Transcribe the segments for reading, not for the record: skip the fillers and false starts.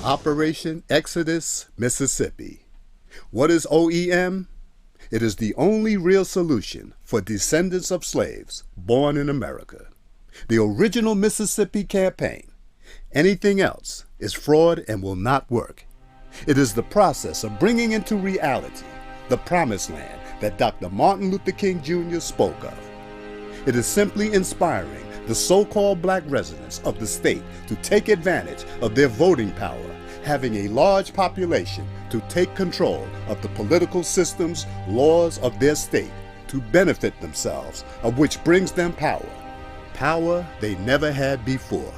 Operation Exodus, Mississippi. What is OEM? It is the only real solution for descendants of slaves born in America. The original Mississippi campaign. Anything else is fraud and will not work. It is the process of bringing into reality the promised land that Dr. Martin Luther King Jr. spoke of. It is simply inspiring the so-called black residents of the state to take advantage of their voting power, having a large population to take control of the political systems, laws of their state to benefit themselves, of which brings them power. Power they never had before.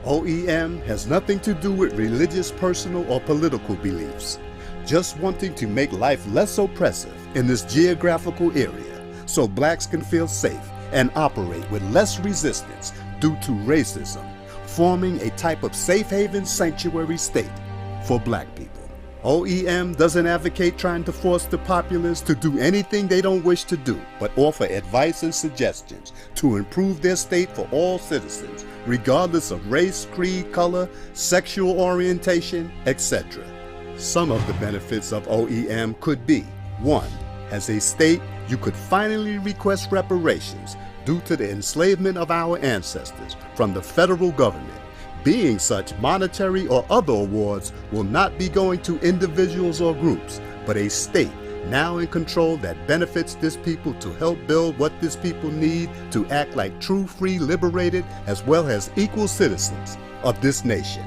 OEM has nothing to do with religious, personal, or political beliefs. Just wanting to make life less oppressive in this geographical area so blacks can feel safe and operate with less resistance due to racism, forming a type of safe haven sanctuary state for black people. OEM doesn't advocate trying to force the populace to do anything they don't wish to do, but offer advice and suggestions to improve their state for all citizens, regardless of race, creed, color, sexual orientation, etc. Some of the benefits of OEM could be: 1. As a state, you could finally request reparations due to the enslavement of our ancestors from the federal government. Being such, monetary or other awards will not be going to individuals or groups, but a state now in control that benefits this people to help build what this people need to act like true, free, liberated, as well as equal citizens of this nation.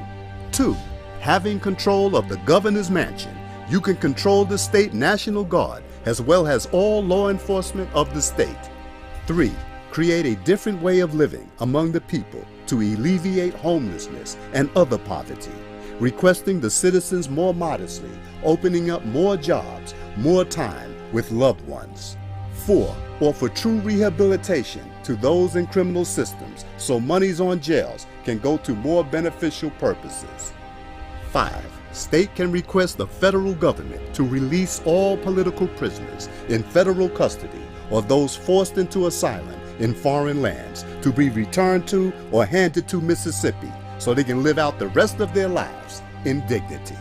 2. Having control of the governor's mansion, you can control the state National Guard as well as all law enforcement of the state. 3. Create a different way of living among the people to alleviate homelessness and other poverty, requesting the citizens more modestly, opening up more jobs, more time with loved ones. 4. Offer true rehabilitation to those in criminal systems so monies on jails can go to more beneficial purposes. 5. State can request the federal government to release all political prisoners in federal custody or those forced into asylum in foreign lands to be returned to or handed to Mississippi so they can live out the rest of their lives in dignity.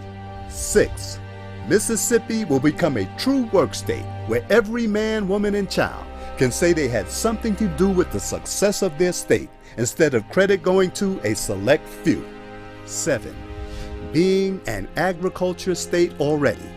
6. Mississippi will become a true work state where every man, woman, and child can say they had something to do with the success of their state instead of credit going to a select few. 7. Being an agriculture state already,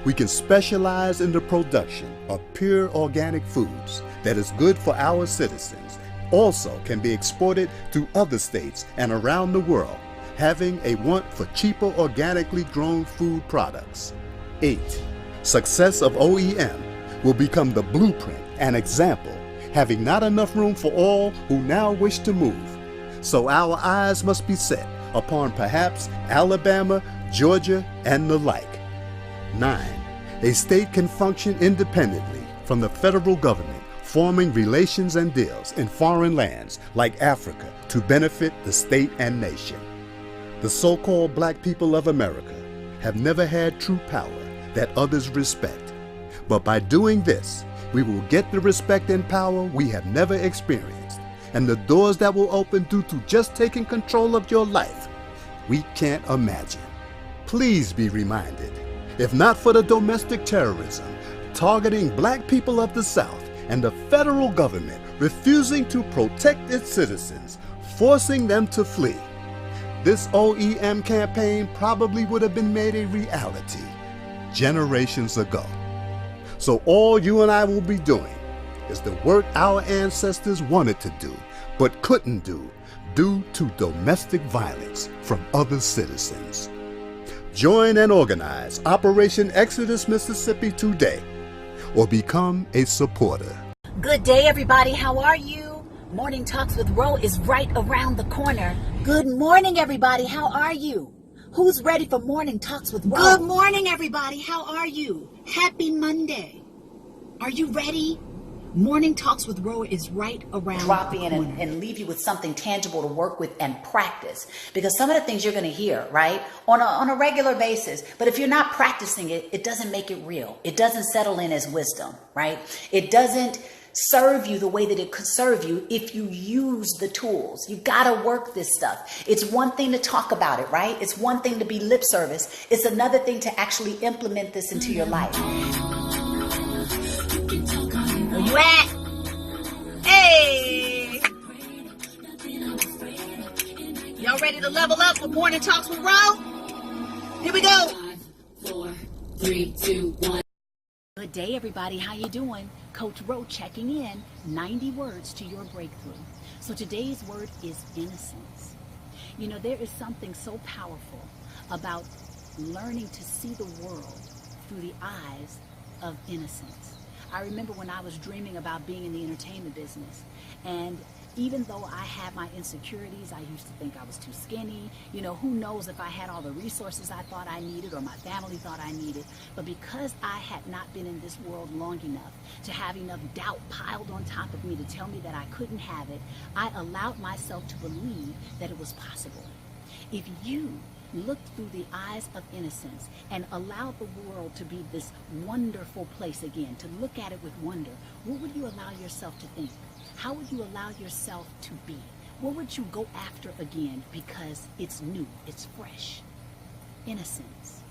we can specialize in the production of pure organic foods that is good for our citizens, also can be exported to other states and around the world, having a want for cheaper organically grown food products. 8. Success of OEM will become the blueprint and example, having not enough room for all who now wish to move. So our eyes must be set upon perhaps Alabama, Georgia, and the like. 9. A state can function independently from the federal government, forming relations and deals in foreign lands like Africa to benefit the state and nation. The so-called black people of America have never had true power that others respect. But by doing this, we will get the respect and power we have never experienced, and the doors that will open due to just taking control of your life we can't imagine. Please be reminded, if not for the domestic terrorism targeting black people of the South and the federal government refusing to protect its citizens, forcing them to flee, this OEM campaign probably would have been made a reality generations ago. So all you and I will be doing is the work our ancestors wanted to do but couldn't do due to domestic violence from other citizens. Join and organize Operation Exodus Mississippi today, or become a supporter. Good day, everybody. How are you? Morning Talks with Ro is right around the corner. Good morning, everybody. How are you? Who's ready for Morning Talks with Ro? Good morning, everybody. How are you? Happy Monday. Are you ready? Morning Talks with Ro is right around drop the in corner. and leave you with something tangible to work with and practice, because some of the things you're going to hear right on a regular basis, but if you're not practicing it, it doesn't make it real. It doesn't settle in as wisdom, right? It doesn't serve you the way that it could serve you if you use the tools. You got to work this stuff. It's one thing to talk about it, right? It's one thing to be lip service. It's another thing to actually implement this into your life. Where you at? Hey! Y'all ready to level up with Morning Talks with Ro? Here we go. 5, 4, 3, 2, 1. Good day, everybody. How you doing? Coach Ro checking in. 90 words to your breakthrough. So today's word is innocence. You know, there is something so powerful about learning to see the world through the eyes of innocence. I remember when I was dreaming about being in the entertainment business, and even though I had my insecurities, I used to think I was too skinny. You know, who knows if I had all the resources I thought I needed or my family thought I needed. But because I had not been in this world long enough to have enough doubt piled on top of me to tell me that I couldn't have it, I allowed myself to believe that it was possible. If you looked through the eyes of innocence and allowed the world to be this wonderful place again, to look at it with wonder, what would you allow yourself to think? How would you allow yourself to be? What would you go after again because it's new, it's fresh? Innocence.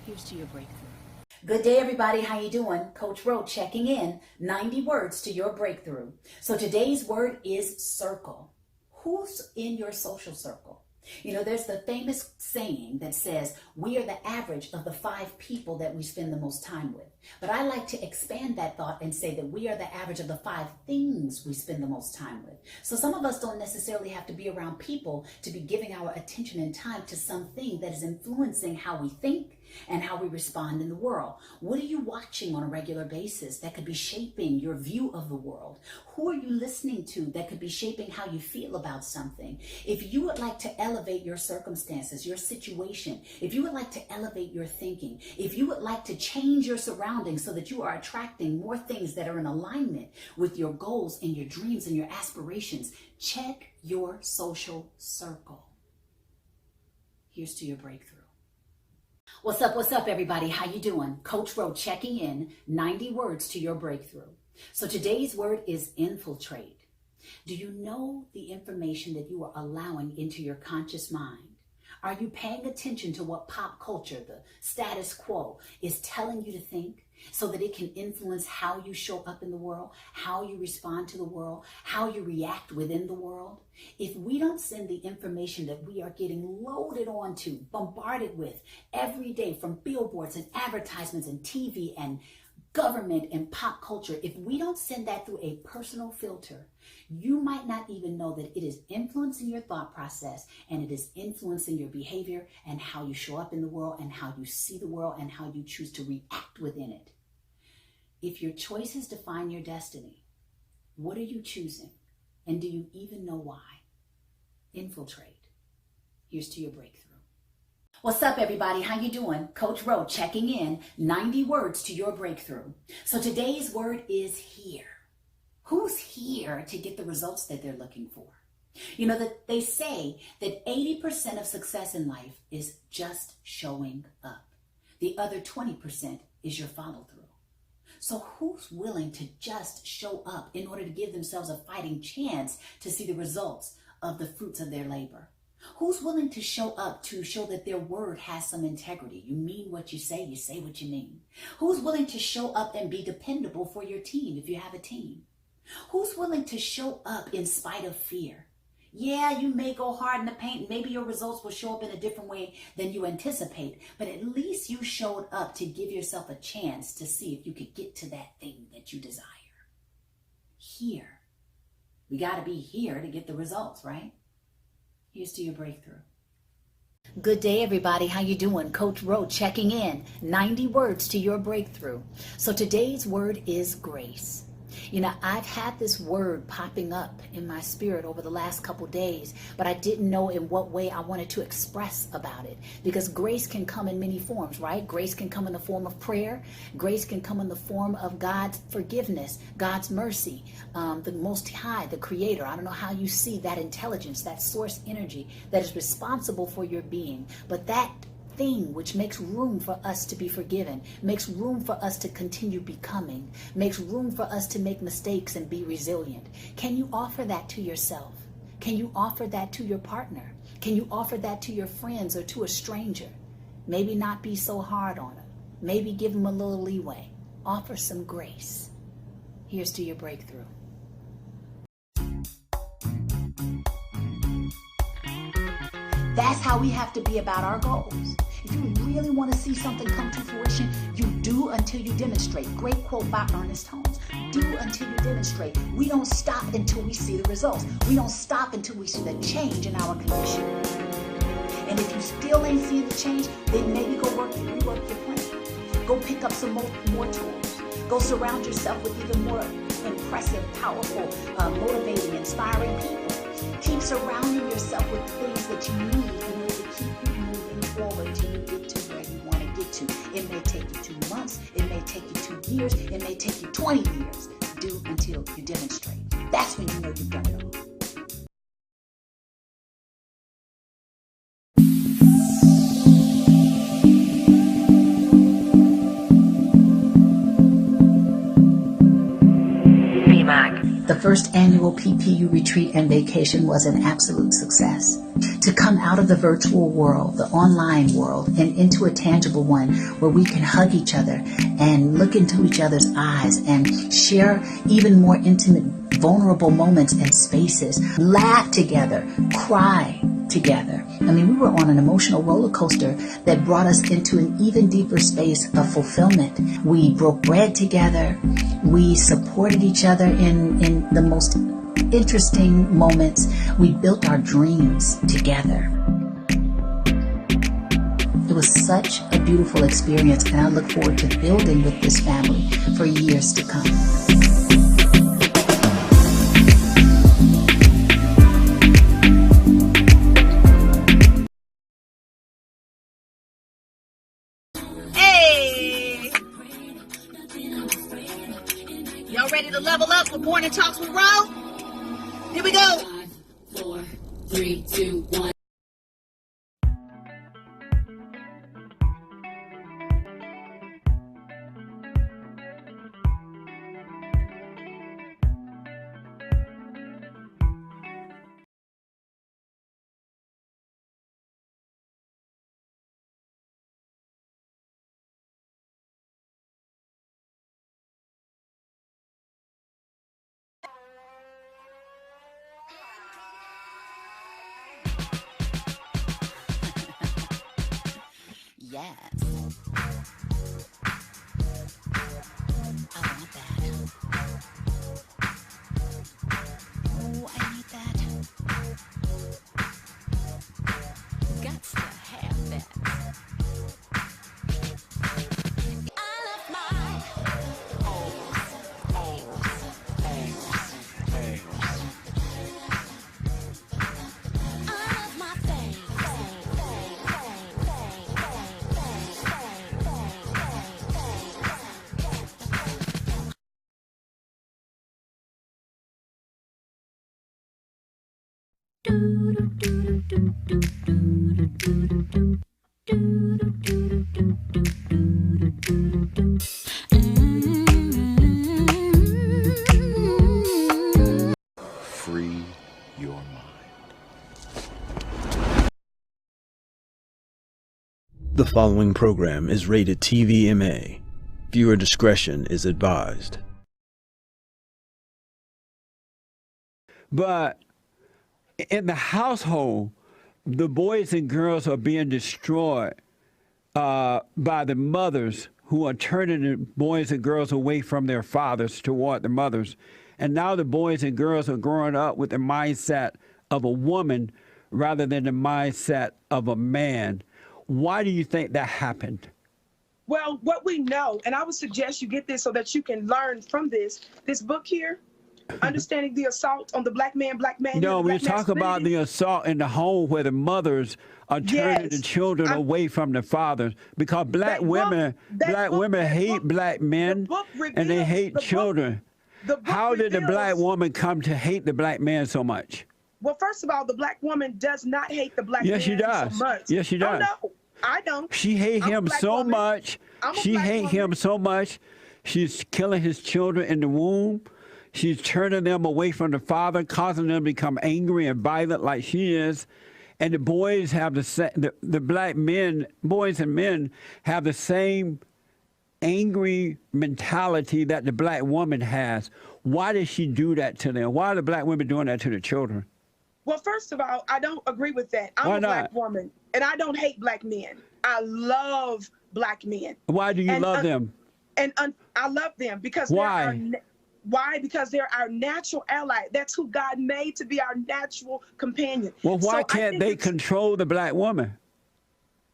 Here's to your breakthrough. Good day, everybody. How you doing? Coach Ro checking in. 90 words to your breakthrough. So today's word is circle. Who's in your social circle? You know, there's the famous saying that says, we are the average of the 5 people that we spend the most time with. But I like to expand that thought and say that we are the average of the 5 things we spend the most time with. So some of us don't necessarily have to be around people to be giving our attention and time to something that is influencing how we think and how we respond in the world. What are you watching on a regular basis that could be shaping your view of the world? Who are you listening to that could be shaping how you feel about something? If you would like to elevate your circumstances, your situation, if you would like to elevate your thinking, if you would like to change your surroundings so that you are attracting more things that are in alignment with your goals and your dreams and your aspirations, check your social circle. Here's to your breakthrough. What's up, everybody? How you doing? Coach Ro checking in. 90 words to your breakthrough. So today's word is infiltrate. Do you know the information that you are allowing into your conscious mind? Are you paying attention to what pop culture, the status quo, is telling you to think so that it can influence how you show up in the world, how you respond to the world, how you react within the world? If we don't send the information that we are getting loaded onto, bombarded with every day from billboards and advertisements and TV and government and pop culture, if we don't send that through a personal filter, you might not even know that it is influencing your thought process, and it is influencing your behavior and how you show up in the world and how you see the world and how you choose to react within it. If your choices define your destiny, what are you choosing? And do you even know why? Infiltrate. Here's to your breakthrough. What's up, everybody? How you doing? Coach Ro checking in. 90 words to your breakthrough. So today's word is here. Who's here to get the results that they're looking for? You know, that they say that 80% of success in life is just showing up. The other 20% is your follow through. So who's willing to just show up in order to give themselves a fighting chance to see the results of the fruits of their labor? Who's willing to show up to show that their word has some integrity? You mean what you say what you mean. Who's willing to show up and be dependable for your team if you have a team? Who's willing to show up in spite of fear? Yeah, you may go hard in the paint. Maybe your results will show up in a different way than you anticipate, but at least you showed up to give yourself a chance to see if you could get to that thing that you desire. Here. We got to be here to get the results, right? Here's to your breakthrough. Good day, everybody. How you doing? Coach Ro checking in. 90 words to your breakthrough. So today's word is grace. You know, I've had this word popping up in my spirit over the last couple days, but I didn't know in what way I wanted to express about it, because grace can come in many forms, right? Grace can come in the form of prayer. Grace can come in the form of God's forgiveness, God's mercy, the Most High, the Creator. I don't know how you see that intelligence, that source energy that is responsible for your being, but that thing which makes room for us to be forgiven, makes room for us to continue becoming, makes room for us to make mistakes and be resilient. Can you offer that to yourself? Can you offer that to your partner? Can you offer that to your friends or to a stranger? Maybe not be so hard on them. Maybe give them a little leeway. Offer some grace. Here's to your breakthrough. That's how we have to be about our goals. If you really want to see something come to fruition, you do until you demonstrate. Great quote by Ernest Holmes. Do until you demonstrate. We don't stop until we see the results. We don't stop until we see the change in our condition. And if you still ain't seeing the change, then maybe go rework your plan. Go pick up some more tools. Go surround yourself with even more impressive, powerful, motivating, inspiring people. Keep surrounding yourself with things that you need in order to keep you moving forward till you get to where you want to get to. It may take you 2 months, it may take you 2 years, it may take you 20 years. Do until you demonstrate. That's when you know you've done it all. The first annual PPU retreat and vacation was an absolute success. To come out of the virtual world, the online world, and into a tangible one where we can hug each other and look into each other's eyes and share even more intimate, vulnerable moments and spaces, laugh together, cry together. I mean, we were on an emotional roller coaster that brought us into an even deeper space of fulfillment. We broke bread together. We supported each other in the most interesting moments. We built our dreams together. It was such a beautiful experience, and I look forward to building with this family for years to come. Y'all ready to level up with Morning Talks with Ro? Here we go. 5, 4, 3, 2, 1. Yes. I want that. Oh, I need that. Got to have that. I love my Free your mind. The following program is rated TVMA. Viewer discretion is advised. But in the household, the boys and girls are being destroyed by the mothers who are turning the boys and girls away from their fathers toward the mothers. And now the boys and girls are growing up with the mindset of a woman rather than the mindset of a man. Why do you think that happened? Well, what we know, and I would suggest you get this so that you can learn from this book here, Understanding the Assault on the Black Man. No, we talk about the assault in the home where the mothers are turning the children away from the fathers, because black women hate black men and they hate children. How did the black woman come to hate the black man so much? Well, first of all, the black woman does not hate the black man she does. so much. Yes, she does. Oh, no, I don't. She hates him so much. She hates him so much. She's killing his children in the womb. She's turning them away from the father, causing them to become angry and violent like she is. And the boys have the black men, boys and men have the same angry mentality that the black woman has. Why does she do that to them? Why are the black women doing that to the children? Well, first of all, I don't agree with that. I'm a black woman, and I don't hate black men. I love black men. Why do you love them? And I love them because why? Because they're our natural ally. That's who God made to be our natural companion. Well, why can't they control the black woman?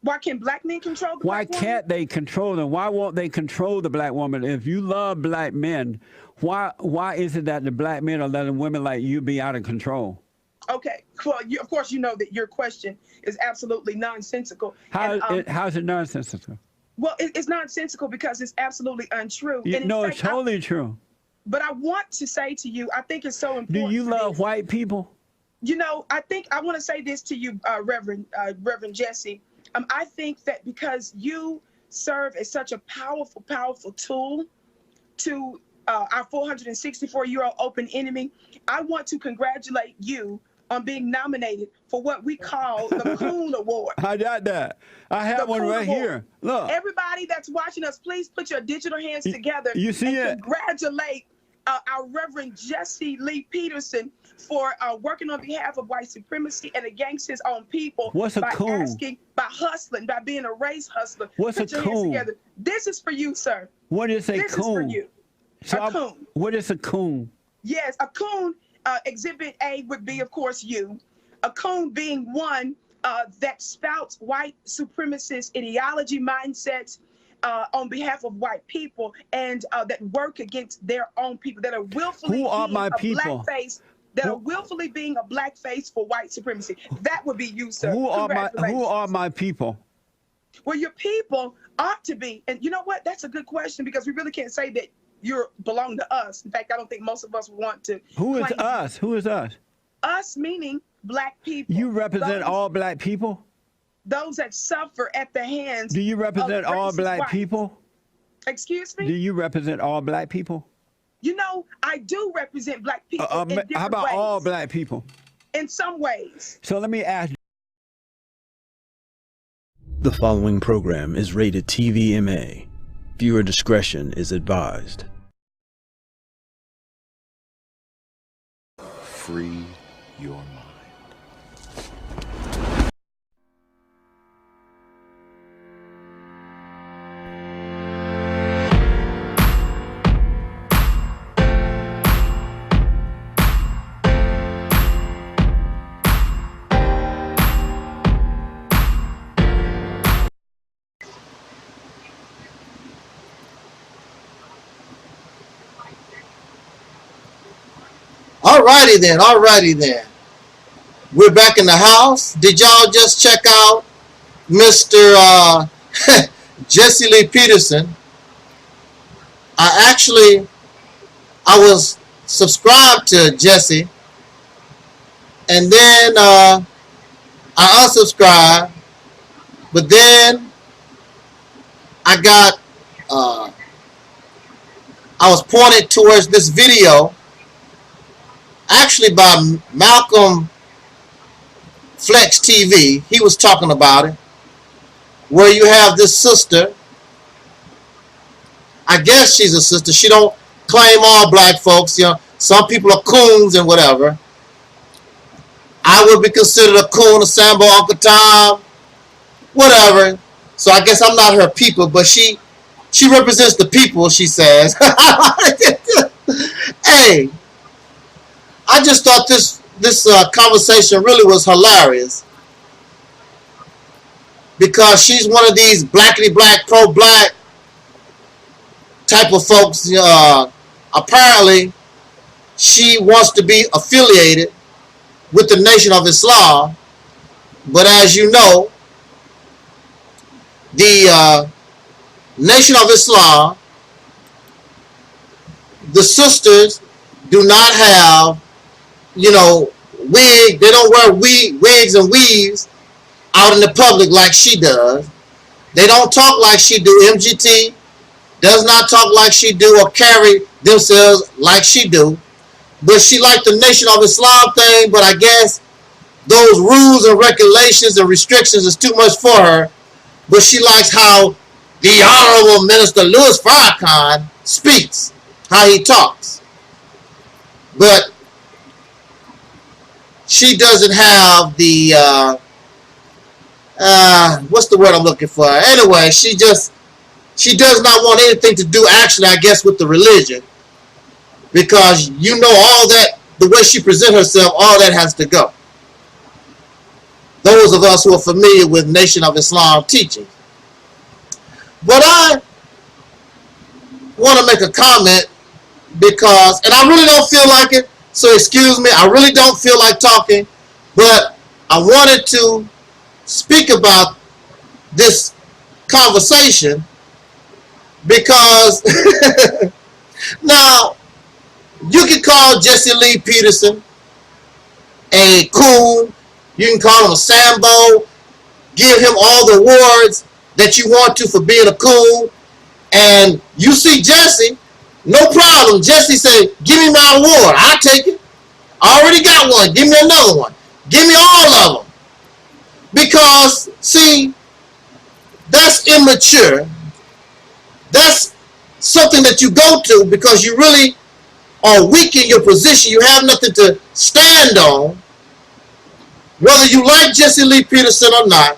Why can black men control the black woman? Why can't they control them? Why won't they control the black woman? If you love black men, why is it that the black men are letting women like you be out of control? Okay, well, of course, you know that your question is absolutely nonsensical. How's it nonsensical? Well, it's nonsensical because it's absolutely untrue. No, it's totally true. But I want to say to you, I think it's so important. Do you love white people? You know, I want to say this to you, Reverend Jesse. I think that because you serve as such a powerful, powerful tool to our 464-year-old open enemy, I want to congratulate you on being nominated for what we call the Coon Award. I got that. I have one right here. Look. Everybody that's watching us, please put your digital hands together. You see it? Congratulate our Reverend Jesse Lee Peterson for working on behalf of white supremacy and against his own people. What's a coon? By hustling, by being a race hustler. What's a coon? This is for you, sir. What is a coon? This is for you. A coon. What is a coon? Yes, a coon. Exhibit A would be, of course, you. A coon being one that spouts white supremacist ideology mindsets on behalf of white people and that work against their own people, that are willfully blackface, that are willfully being a blackface for white supremacy. That would be you, sir. Who are my people? Well, your people ought to be, and you know what? That's a good question because we really can't say that you belong to us. In fact, I don't think most of us want to. Who is us? Who is us? Us meaning black people. You represent all black people? Those that suffer at the hands. Do you represent all black people? Excuse me? Do you represent all black people? You know, I do represent black people in different how about ways. all black people? In some ways. So let me ask you. The following program is rated TVMA. Viewer discretion is advised. Free your mind. Alrighty then. We're back in the house. Did y'all just check out Mr. Jesse Lee Peterson? I was subscribed to Jesse, and then I unsubscribed, But then I got, I was pointed towards this video, actually by Malcolm Flex TV. He was talking about it, where you have this sister. I guess she's a sister. She don't claim all black folks. You know, some people are coons and whatever. I would be considered a coon, a Sambo, Uncle Tom, whatever. So I guess I'm not her people, but she represents the people, she says. Hey, I just thought this conversation really was hilarious, because she's one of these blackity black, pro-black type of folks. Apparently, she wants to be affiliated with the Nation of Islam, but as you know, the Nation of Islam, the sisters do not have, you know, they don't wear wigs and weaves out in the public like she does. They don't talk like she do. MGT does not talk like she do or carry themselves like she do. But she liked the Nation of Islam thing, but I guess those rules and regulations and restrictions is too much for her. But she likes how the Honorable Minister Louis Farrakhan speaks, how he talks. But she doesn't have the, what's the word I'm looking for? Anyway, she does not want anything to do, actually, I guess, with the religion. Because you know all that, the way she presents herself, all that has to go. Those of us who are familiar with Nation of Islam teaching. But I want to make a comment because, and I really don't feel like it, so excuse me, I really don't feel like talking, but I wanted to speak about this conversation because now, you can call Jesse Lee Peterson a coon. You can call him a Sambo. Give him all the awards that you want to for being a coon. And you see Jesse, no problem. Jesse say, give me my award. I'll take it. I already got one. Give me another one. Give me all of them. Because, see, that's immature. That's something that you go to because you really are weak in your position. You have nothing to stand on. Whether you like Jesse Lee Peterson or not,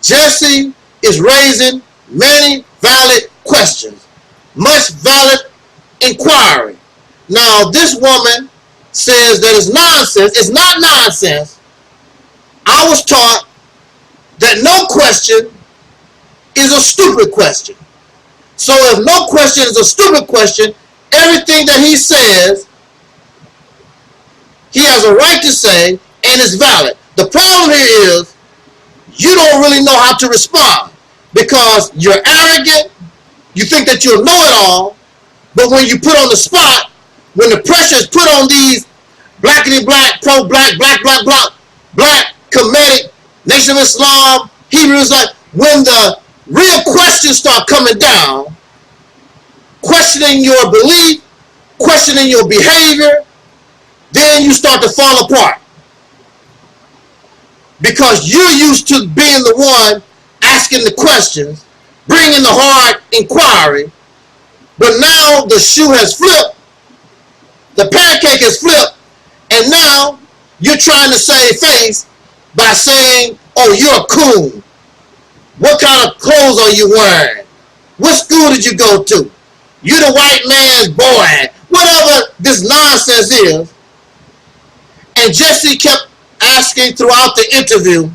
Jesse is raising many valid questions, much valid inquiry. Now, this woman says that it's nonsense. It's not nonsense. I was taught that no question is a stupid question. So if no question is a stupid question, everything that he says, he has a right to say, and it's valid. The problem here is, you don't really know how to respond because you're arrogant, you think that you'll know it all, but when you put on the spot, when the pressure is put on these blackity black, pro-black, black, Kemetic, Nation of Islam, Hebrews, like, when the real questions start coming down, questioning your belief, questioning your behavior, then you start to fall apart. Because you're used to being the one asking the questions, bringing the hard inquiry, but now the shoe has flipped, the pancake has flipped, and now you're trying to save face by saying, oh, you're a coon. What kind of clothes are you wearing? What school did you go to? You're the white man's boy. Whatever this nonsense is. And Jesse kept asking throughout the interview,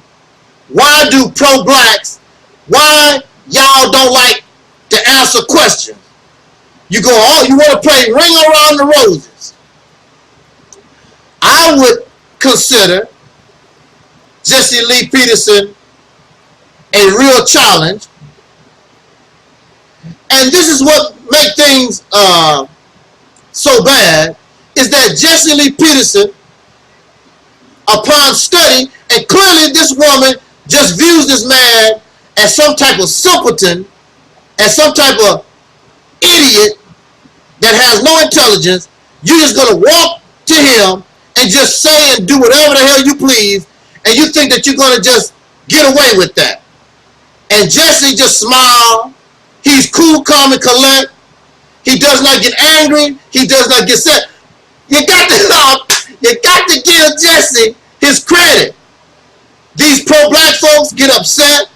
why do pro-blacks, why y'all don't like to answer questions? You go, oh, you want to play Ring Around the Roses. I would consider Jesse Lee Peterson a real challenge. And this is what makes things so bad, is that Jesse Lee Peterson, upon study, and clearly this woman just views this man as some type of simpleton, as some type of idiot that has no intelligence, you're just going to walk to him and just say and do whatever the hell you please, and you think that you're going to just get away with that. And Jesse just smiled. He's cool, calm, and collect. He does not get angry. He does not get set. You got to give Jesse his credit. These pro-black folks get upset.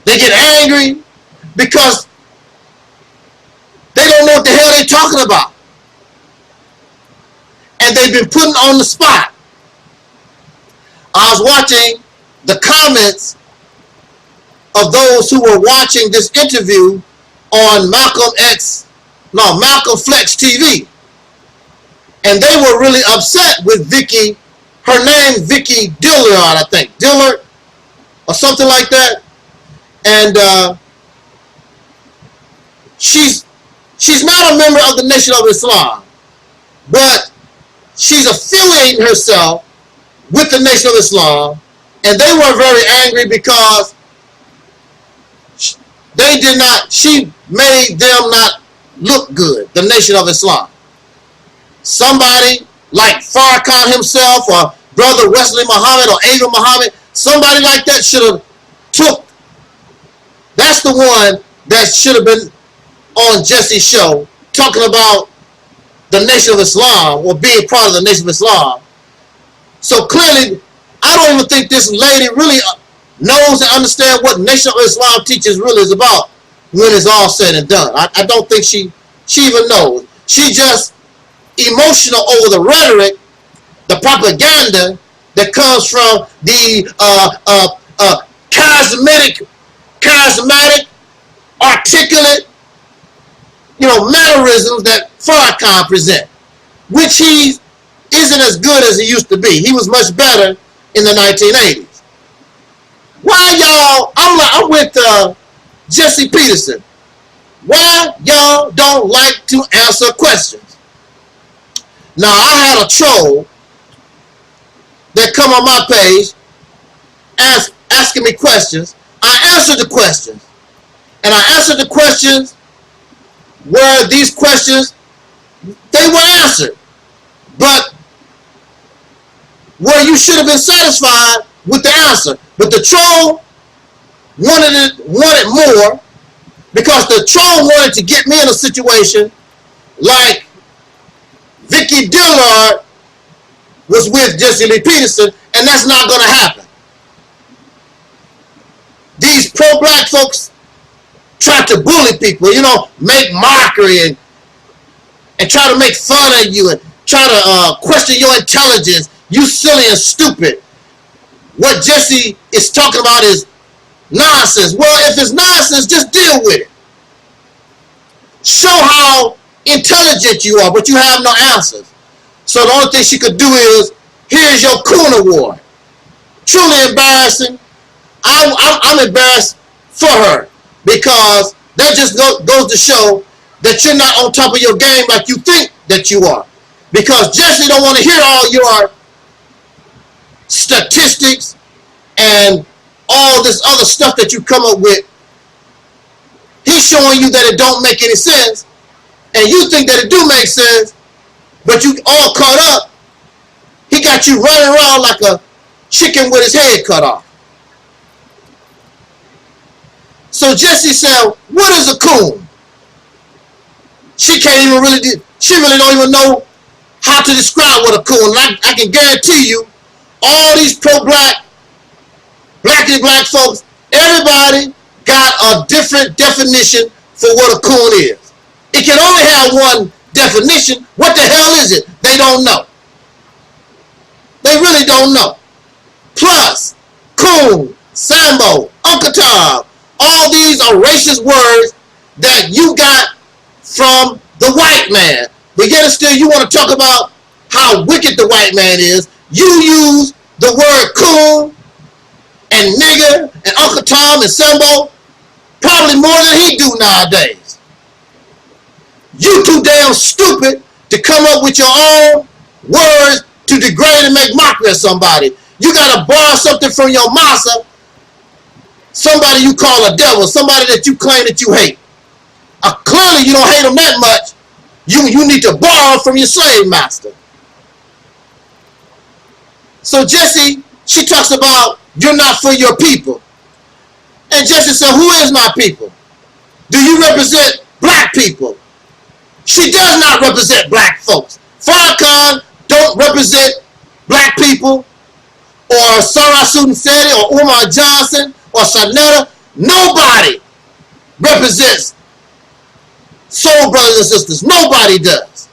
They get angry because they don't know what the hell they're talking about. And they've been put on the spot. I was watching the comments of those who were watching this interview on Malcolm Flex TV. And they were really upset with Vicky, her name Vicky Dillard, I think. Dillard or something like that. And she's not a member of the Nation of Islam, but she's affiliating herself with the Nation of Islam, and they were very angry because she made them not look good, the Nation of Islam. Somebody like Farrakhan himself or Brother Wesley Muhammad or Abel Muhammad, somebody like that should have took, that's the one that should have been on Jesse's show talking about the Nation of Islam or being part of the Nation of Islam. So clearly, I don't even think this lady really knows and understands what Nation of Islam teaches really is about when it's all said and done. I don't think she even knows. She just emotional over the rhetoric, the propaganda that comes from the charismatic, articulate, mannerisms that Farrakhan present, which he isn't as good as he used to be. He was much better in the 1980s. Why y'all, I'm with Jesse Peterson. Why y'all don't like to answer questions? Now, I had a troll that come on my page asking me questions. I answered the questions. And I answered the questions where these questions, they were answered. But where you should have been satisfied with the answer. But the troll wanted more, because the troll wanted to get me in a situation like Vicky Dillard was with Jesse Lee Peterson, and that's not going to happen. These pro-black folks try to bully people, make mockery and try to make fun of you and try to question your intelligence. You silly and stupid. What Jesse is talking about is nonsense. Well, if it's nonsense, just deal with it. Show how intelligent you are, but you have no answers. So the only thing she could do is, here's your Coon Award. Truly embarrassing. I'm embarrassed for her, because that just goes to show that you're not on top of your game like you think that you are. Because Jesse don't want to hear all your statistics and all this other stuff that you come up with. He's showing you that it don't make any sense, and you think that it do make sense, but you all caught up. He got you running around like a chicken with his head cut off. So Jesse said, what is a coon? She really don't even know how to describe what a coon. And I can guarantee you, all these pro-black, black folks, everybody got a different definition for what a coon is. It can only have one definition. What the hell is it? They don't know. They really don't know. Plus, coon, Sambo, Uncle Tom, all these are racist words that you got from the white man. But yet still you want to talk about how wicked the white man is. You use the word coon and nigger and Uncle Tom and Sambo probably more than he do nowadays. You too damn stupid to come up with your own words to degrade and make mockery of somebody. you got to borrow something from your massa, somebody you call a devil, somebody that you claim that you hate. Clearly you don't hate them that much. You need to borrow from your slave master. So Jesse, she talks about you're not for your people. And Jesse said, who is my people? Do you represent black people? She does not represent black folks. Farrakhan don't represent black people, or Sarah Sudenseti, or Umar Johnson, or Shanetta. Nobody represents soul brothers and sisters. Nobody does.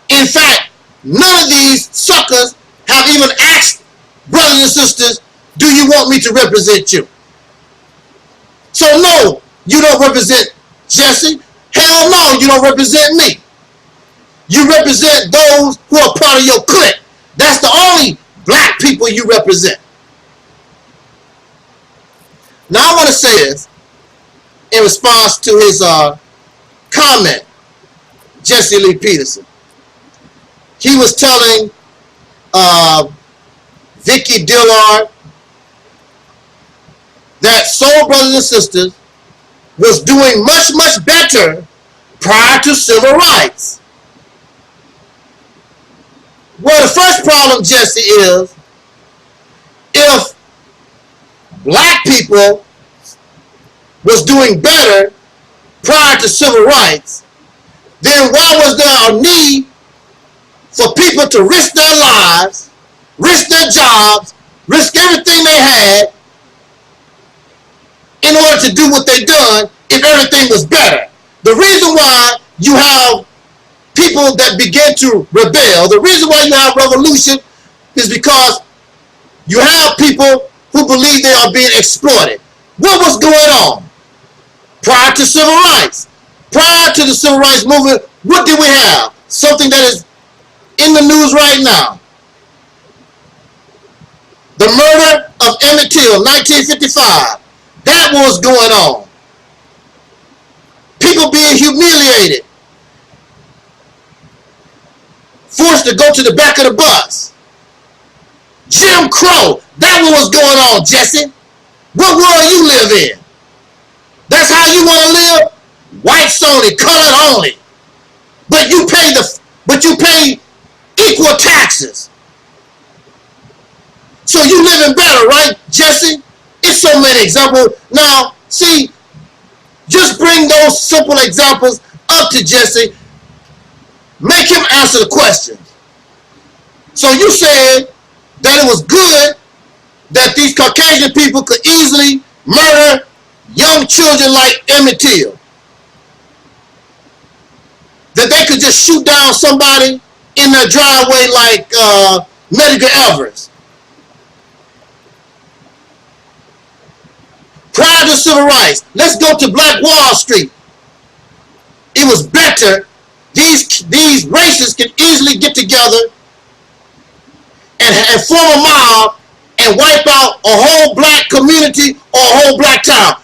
In fact, none of these suckers have even asked brothers and sisters, do you want me to represent you? So no, you don't represent Jesse. Hell no, you don't represent me. You represent those who are part of your clique. That's the only black people you represent. Now I want to say this in response to his comment, Jesse Lee Peterson. He was telling Vicky Dillard that Soul Brothers and Sisters was doing much, much better prior to civil rights. Well, the first problem, Jesse, is if black people was doing better prior to civil rights, then why was there a need for people to risk their lives, risk their jobs, risk everything they had in order to do what they done if everything was better? The reason why you have people that begin to rebel, the reason why you have revolution is because you have people who believe they are being exploited. What was going on prior to civil rights? Prior to the civil rights movement, what did we have? Something that is in the news right now. The murder of Emmett Till, 1955. That was going on. People being humiliated. Forced to go to the back of the bus. Jim Crow. That was going on, Jesse. What world you live in? That's how you want to live? Whites only, colored only. But you pay equal taxes. So you living better, right, Jesse? It's so many examples. Now, see, just bring those simple examples up to Jesse. Make him answer the questions. So you said that it was good that these Caucasian people could easily murder young children like Emmett Till. That they could just shoot down somebody in their driveway like Medgar Evers. Prior to civil rights, let's go to Black Wall Street. It was better. These racists can easily get together and form a mob and wipe out a whole black community or a whole black town.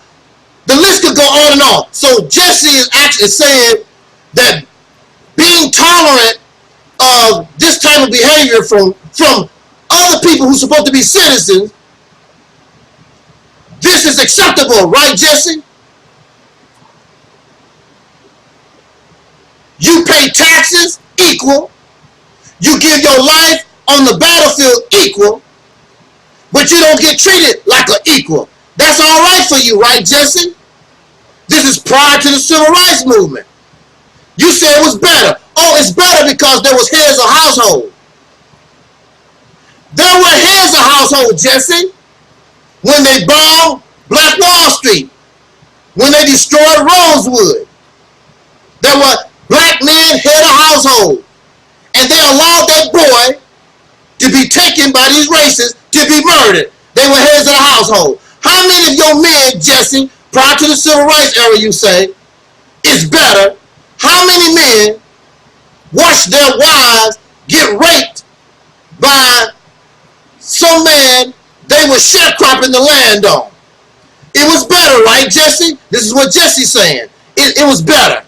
The list could go on and on. So Jesse is actually saying that being tolerant of this type of behavior from other people who's supposed to be citizens, this is acceptable, right, Jesse? You pay taxes equal. You give your life on the battlefield equal, but you don't get treated like an equal. That's all right for you, right, Jesse? This is prior to the civil rights movement. You said it was better. Oh, it's better because there was heads of household. There were heads of household, Jesse, when they bombed Black Wall Street, when they destroyed Rosewood. There were black men, head of household, and they allowed that boy to be taken by these racists to be murdered. They were heads of the household. How many of your men, Jesse, prior to the civil rights era, you say, is better? How many men watched their wives get raped by some man they were sharecropping the land on? It was better, right, Jesse? This is what Jesse's saying. It was better.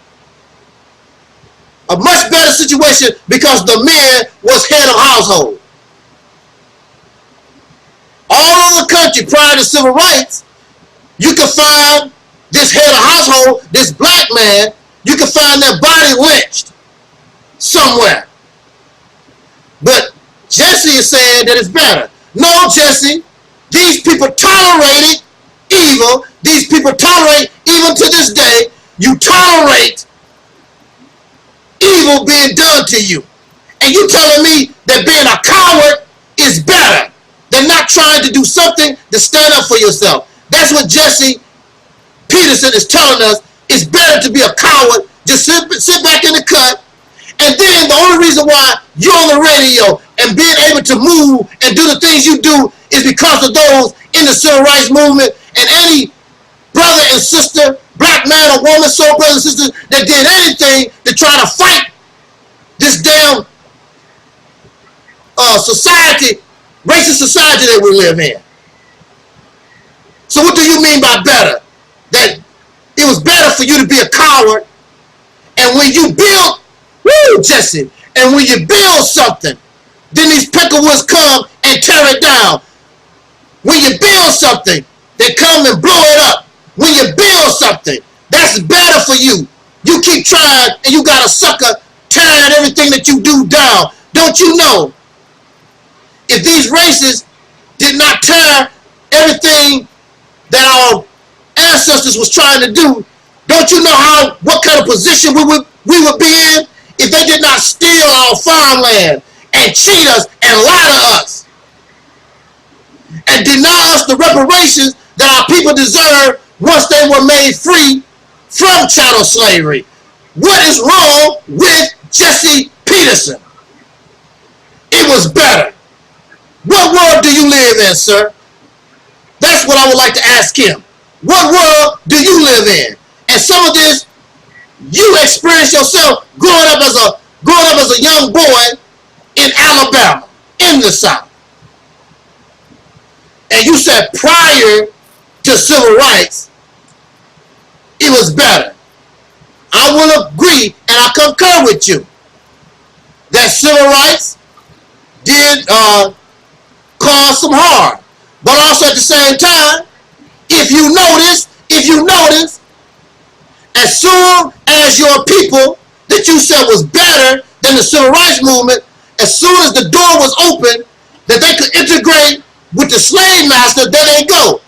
A much better situation because the man was head of household. country prior to civil rights, you can find this head of household, this black man, you can find their body lynched somewhere. But Jesse is saying that it's better. No, Jesse, these people tolerated evil. These people tolerate, even to this day, you tolerate evil being done to you. And you telling me that being a coward is better than not trying to do something to stand up for yourself. That's what Jesse Peterson is telling us. It's better to be a coward, just sit back in the cut. And then the only reason why you're on the radio and being able to move and do the things you do is because of those in the civil rights movement, and any brother and sister, black man or woman, soul brothers and sisters that did anything to try to fight this damn society, racist society that we live in. So what do you mean by better? That it was better for you to be a coward, and when you build, woo, Jesse, and when you build something, then these peckerwoods come and tear it down. When you build something, they come and blow it up. When you build something, that's better for you. You keep trying, and you got a sucker tearing everything that you do down. Don't you know? If these races did not tear everything that our ancestors was trying to do, don't you know what kind of position we would be in if they did not steal our farmland and cheat us and lie to us and deny us the reparations that our people deserve once they were made free from chattel slavery? What is wrong with Jesse Peterson? It was better. What world do you live in, sir? That's what I would like to ask him. What world do you live in? And some of this you experienced yourself growing up as a young boy in Alabama, in the South. And you said prior to civil rights, it was better. I will agree and I concur with you that civil rights did cause some harm. But also at the same time, if you notice, as soon as your people that you said was better than the civil rights movement, as soon as the door was open that they could integrate with the slave master, there they go.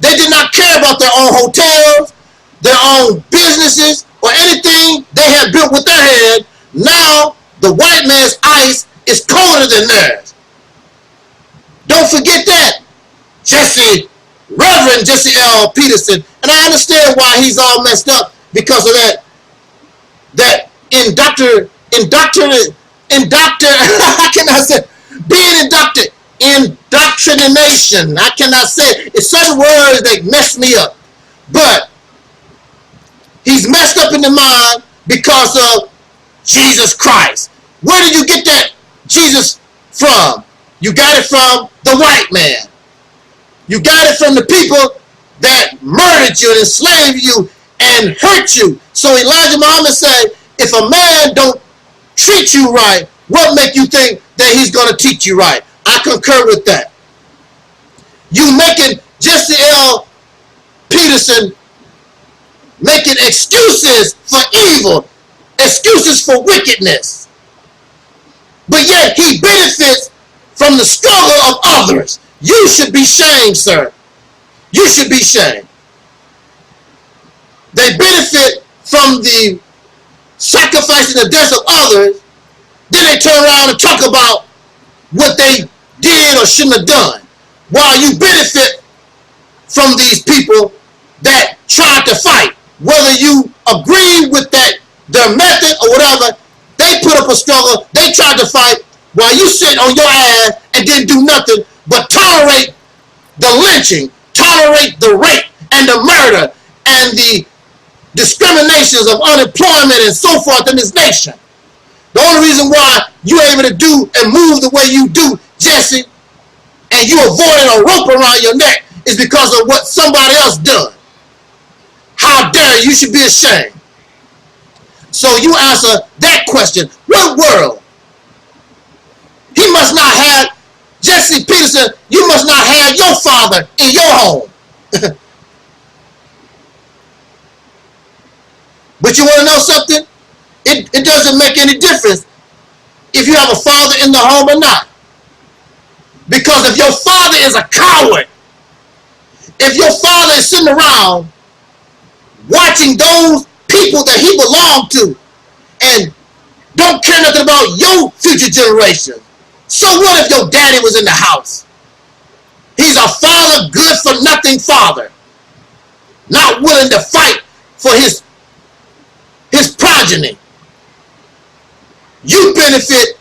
They did not care about their own hotels, their own businesses, or anything they had built with their head. Now, the white man's ice is colder than theirs. Don't forget that. Reverend Jesse L. Peterson, and I understand why he's all messed up because of that I cannot say, being indoctrination. I cannot say, it's certain words that mess me up. But he's messed up in the mind because of Jesus Christ. Where did you get that Jesus from? You got it from the white man. You got it from the people that murdered you and enslaved you and hurt you. So Elijah Muhammad said, if a man don't treat you right, what make you think that he's going to teach you right? I concur with that. You making Jesse L. Peterson making excuses for evil, excuses for wickedness. But yet he benefits from the struggle of others. You should be shamed, sir. You should be shamed. They benefit from the sacrifice and the death of others. Then they turn around and talk about what they did or shouldn't have done. While you benefit from these people that tried to fight. Whether you agree with their method or whatever, they put up a struggle, they tried to fight, while you sit on your ass and didn't do nothing but tolerate the lynching, tolerate the rape and the murder and the discriminations of unemployment and so forth in this nation. The only reason why you're able to do and move the way you do, Jesse, and you avoiding a rope around your neck is because of what somebody else done. How dare you? You should be ashamed. So you answer that question. What world? He must not have, Jesse Jesse Peterson, you must not have your father in your home. But you want to know something? It doesn't make any difference if you have a father in the home or not. Because if your father is a coward, if your father is sitting around watching those people that he belonged to and don't care nothing about your future generation, so what if your daddy was in the house? He's a father, good for nothing father, not willing to fight for his progeny. You benefit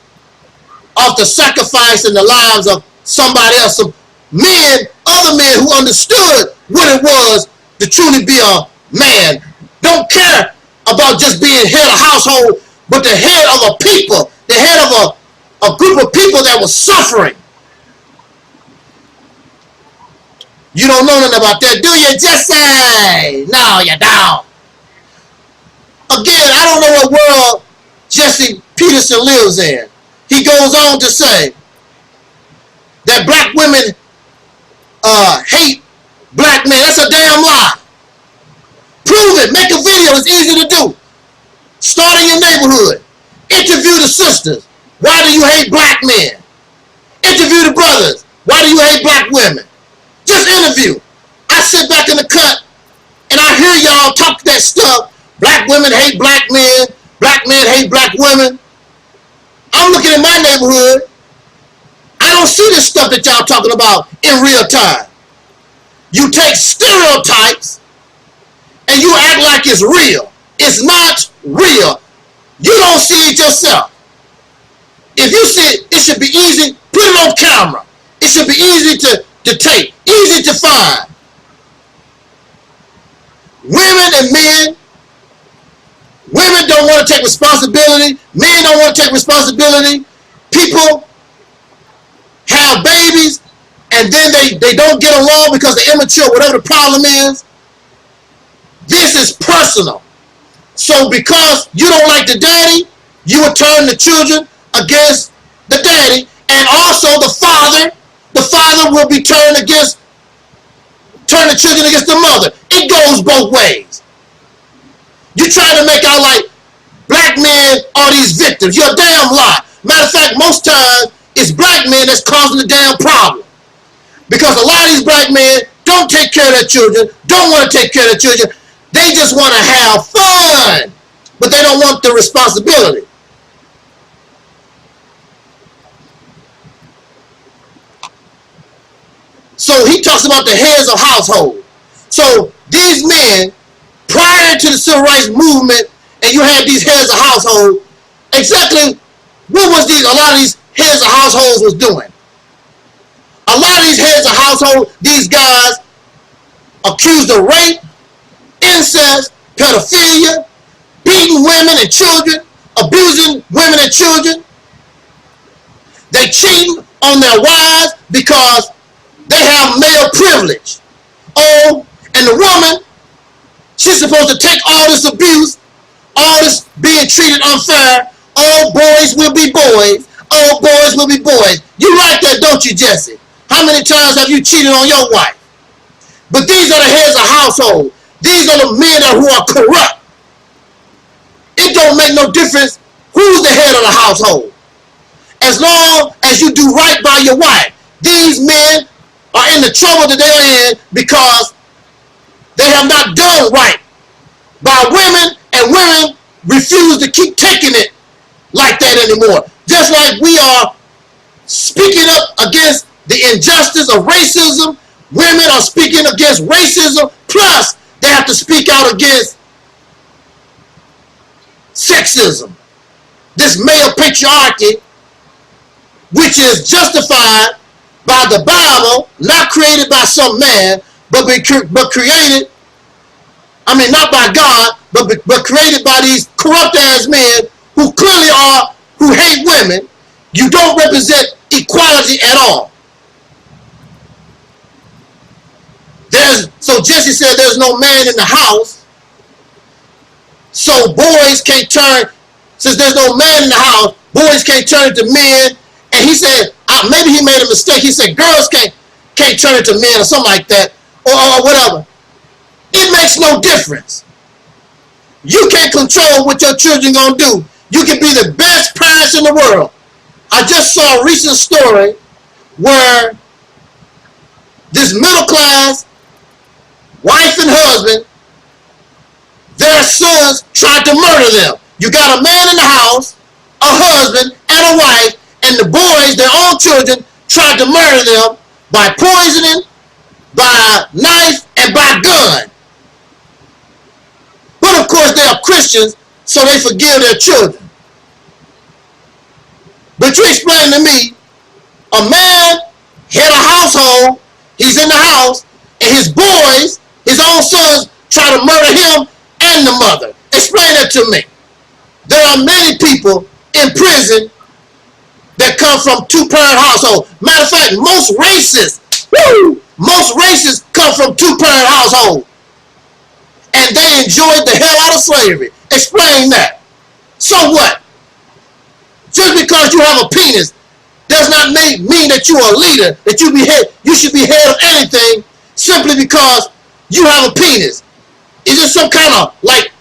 off the sacrifice and the lives of somebody else, some men, other men who understood what it was to truly be a man. Don't care about just being head of household, but the head of a people, the head of a group of people that was suffering. You don't know nothing about that, do you, Jesse? No, you don't. Again, I don't know what world Jesse Peterson lives in. He goes on to say that black women hate black men. That's a damn lie. Prove it. Make a video. It's easy to do. Start in your neighborhood. Interview the sisters. Why do you hate black men? Interview the brothers. Why do you hate black women? Just interview. I sit back in the cut and I hear y'all talk that stuff. Black women hate black men. Black men hate black women. I'm looking at my neighborhood. I don't see this stuff that y'all talking about in real time. You take stereotypes and you act like it's real. It's not real. You don't see it yourself. If you see it, it should be easy. Put it on camera. It should be easy to take, easy to find. Women and men, women don't want to take responsibility. Men don't want to take responsibility. People have babies and then they don't get along because they're immature, whatever the problem is. This is personal. So because you don't like the daddy, you will turn the children against the daddy, and also the father will be turn the children against the mother. It goes both ways. You're trying to make out like black men are these victims. You're a damn lie. Matter of fact, most times it's black men that's causing the damn problem. Because a lot of these black men don't take care of their children, don't want to take care of their children. They just want to have fun, but they don't want the responsibility. So he talks about the heads of household. So these men, prior to the civil rights movement, and you had these heads of household, exactly what was a lot of these heads of households was doing? A lot of these heads of household, these guys accused of rape, incest, pedophilia, beating women and children, abusing women and children. They cheating on their wives because they have male privilege. Oh, and the woman, she's supposed to take all this abuse, all this being treated unfair. All boys will be boys. All boys will be boys. You like that, don't you, Jesse? How many times have you cheated on your wife? But these are the heads of household. These are the men who are corrupt. It don't make no difference who's the head of the household. As long as you do right by your wife. These men are in the trouble that they're in because they have not done right by women, and women refuse to keep taking it like that anymore. Just like we are speaking up against the injustice of racism, women are speaking against racism, plus they have to speak out against sexism. This male patriarchy, which is justified by the Bible, not created by some man, but created, not by God, but created by these corrupt ass men who clearly who hate women. You don't represent equality at all. So Jesse said there's no man in the house, so boys can't turn, since there's no man in the house, boys can't turn to men. And he said, I maybe he made a mistake. He said girls can't turn into men or something like that, or whatever. It makes no difference. You can't control what your children gonna do. You can be the best parents in the world. I just saw a recent story where this middle class wife and husband, their sons tried to murder them. You got a man in the house, a husband, and a wife, and the boys, their own children, tried to murder them by poisoning, by knife, and by gun. But of course they are Christians, so they forgive their children. But you explain to me, a man had a household, he's in the house, and his boys, his own sons, try to murder him and the mother. Explain that to me. There are many people in prison that come from two-parent households. Matter of fact, most racists come from two-parent households. And they enjoyed the hell out of slavery. Explain that. So what? Just because you have a penis does not mean that you are a leader, that you should be head of anything simply because you have a penis. Is it some kind of, like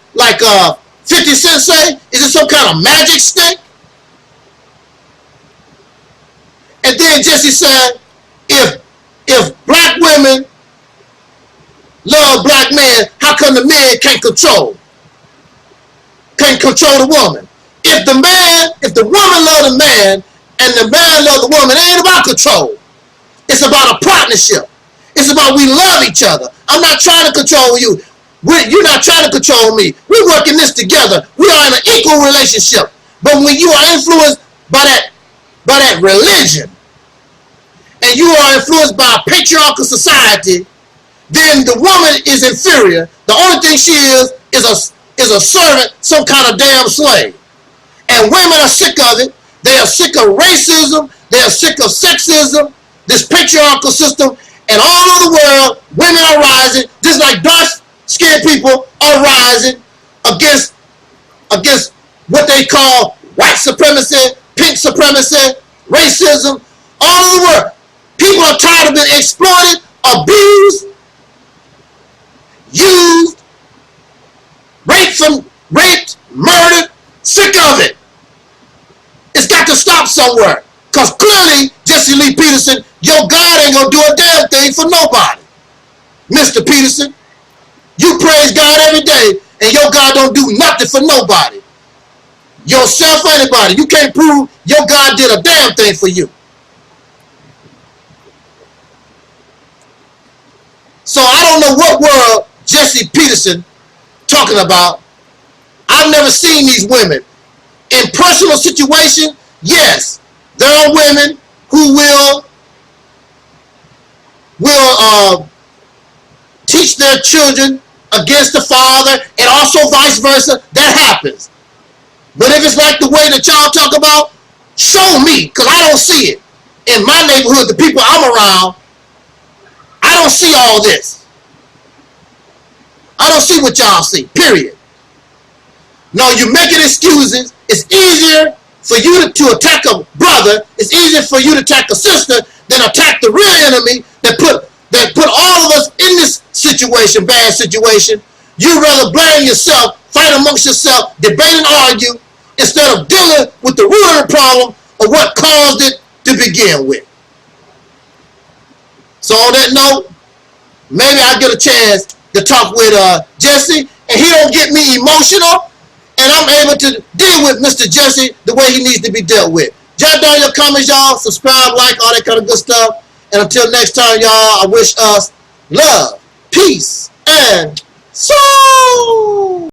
50 Cent say, is it some kind of magic stick? And then Jesse said, if black women love black men, how come the men can't control the woman? If the woman love the man and the man love the woman, it ain't about control. It's about a partnership. It's about we love each other. I'm not trying to control you. You're not trying to control me. We're working this together. We are in an equal relationship. But when you are influenced by that religion, and you are influenced by a patriarchal society, then the woman is inferior. The only thing she is a servant, some kind of damn slave. And women are sick of it. They are sick of racism. They are sick of sexism, this patriarchal system. And all over the world, women are rising, just like dark-skinned people are rising against what they call white supremacy, pink supremacy, racism, all over the world. People are tired of being exploited, abused, used, raped, murdered, sick of it. It's got to stop somewhere. Because clearly, Jesse Lee Peterson, your God ain't going to do a damn thing for nobody. Mr. Peterson, you praise God every day, and your God don't do nothing for nobody. Yourself or anybody. You can't prove your God did a damn thing for you. So I don't know what world Jesse Peterson talking about. I've never seen these women. In personal situation, yes, there are women who will teach their children against the father, and also vice versa. That happens. But if it's like the way that y'all talk about, show me, because I don't see it. In my neighborhood, the people I'm around, I don't see all this. I don't see what y'all see, period. No, you're making excuses. It's easier for you to attack a brother. It's easier for you to attack a sister than attack the real enemy that put all of us in this situation, bad situation. You'd rather blame yourself, fight amongst yourself, debate and argue, instead of dealing with the root of the problem of what caused it to begin with. So on that note, maybe I'll get a chance to talk with Jesse, and he don't get me emotional, and I'm able to deal with Mr. Jesse the way he needs to be dealt with. Jot down your comments, y'all. Subscribe, like, all that kind of good stuff. And until next time, y'all, I wish us love, peace, and soul.